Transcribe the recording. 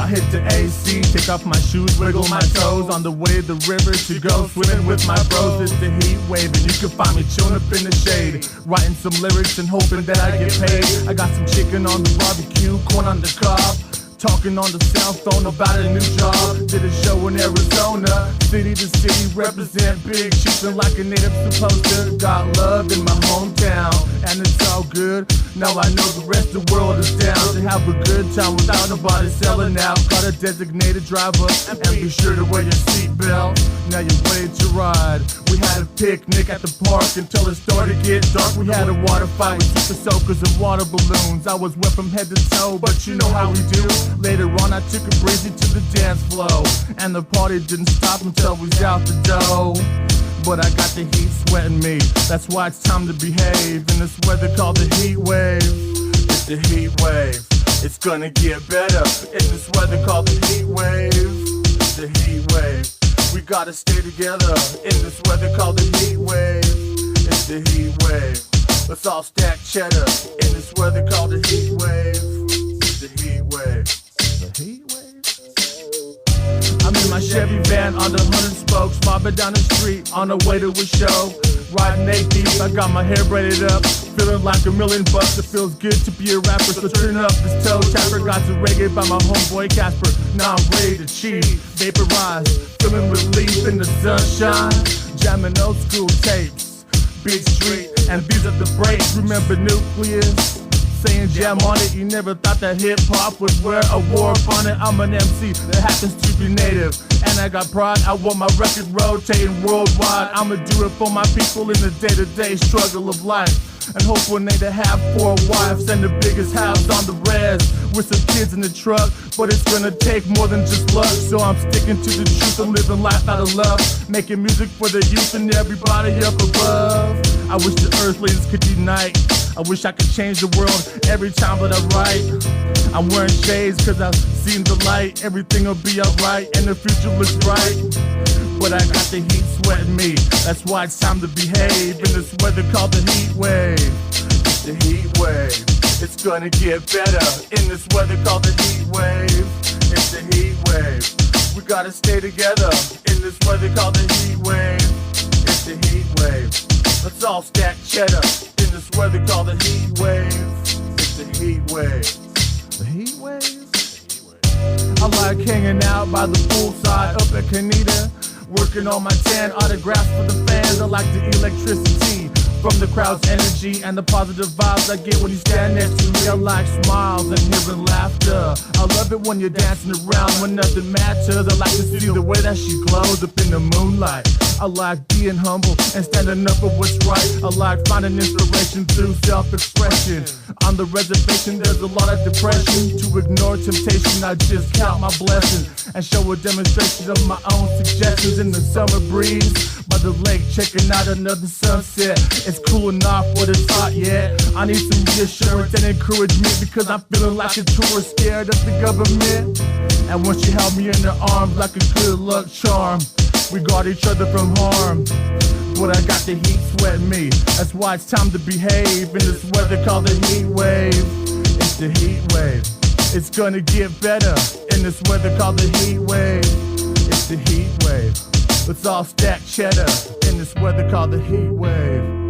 I hit the AC, take off my shoes, wiggle my toes on the way to the river to go swimming with my bros. It's the heat wave, and you can find me chilling up in the shade, writing some lyrics and hoping that I get paid. I got some chicken on the barbecue, corn on the cob, talking on the cell phone about a new job. Did a show in Arizona, city to city, represent Big Chiefin like a native supposed to. Got love in my hometown, and it's all good. Now I know the rest of the world is down to have a good time without nobody selling out. Got a designated driver, and be sure to wear your seatbelt. Now you're ready to ride. We had a picnic at the park until it started to get dark. We had a water fight with super soakers and water balloons. I was wet from head to toe, but you know how we do. Later on I took a breezy to the dance floor, and the party didn't stop until we was out the door. But I got the heat sweating me, that's why it's time to behave in this weather called the heat wave. It's the heat wave, it's gonna get better in this weather called the heat wave. It's the heat wave, we gotta stay together in this weather called the heat wave. It's the heat wave, let's all stack cheddar in this weather called the heat wave. It's the heat wave. The heat wave? I'm in my Chevy van on the 100 spokes, mobbing down the street on the way to a show. Riding 8 deep, I got my hair braided up, feeling like $1 million bucks. It feels good to be a rapper, so turn up this toe tapper. Got some reggae by my homeboy Casper. Now I'm ready to cheat, vaporize, feeling relief in the sunshine, jamming old school tapes, Big Street, and these are the breaks. Remember Nucleus? Saying jam on it, you never thought that hip-hop would wear a war on it. I'm an MC that happens to be native, and I got pride. I want my record rotating worldwide. I'ma do it for my people in the day-to-day struggle of life, and hope one day to have 4 wives and the biggest house on the res with some kids in the truck. But it's gonna take more than just luck, so I'm sticking to the truth and living life out of love, making music for the youth and everybody up above. I wish the earthlings could unite, I wish I could change the world every time that I write. I'm wearing shades cause I've seen the light. Everything will be alright and the future looks bright. But I got the heat sweating me, that's why it's time to behave in this weather called the heat wave. It's the heat wave, it's gonna get better in this weather called the heat wave. It's the heat wave, we gotta stay together in this weather called the heat wave. It's the heat wave, let's all stack cheddar in this weather called the heat wave. It's the heat wave. The heat wave? I like hanging out by the poolside up at Canita, working on my 10 autographs for the fans. I like the electricity from the crowd's energy and the positive vibes I get when you stand next to me. I like smiles and hearing laughter. I love it when you're dancing around when nothing matters. I like to see the way that she glows up in the moonlight. I like being humble and standing up for what's right. I like finding inspiration through self-expression. On the reservation there's a lot of depression. To ignore temptation I just count my blessings and show a demonstration of my own suggestions in the summer breeze by the lake, checking out another sunset. It's cool enough, but it's hot yet. I need some reassurance and encouragement because I'm feeling like a tourist scared of the government. And once you held me in her arms like a good luck charm, we guard each other from harm. But I got the heat sweating me, that's why it's time to behave in this weather called the heat wave. It's the heat wave, it's gonna get better in this weather called the heat wave. It's the heat wave, let's all stack cheddar in this weather called the heat wave.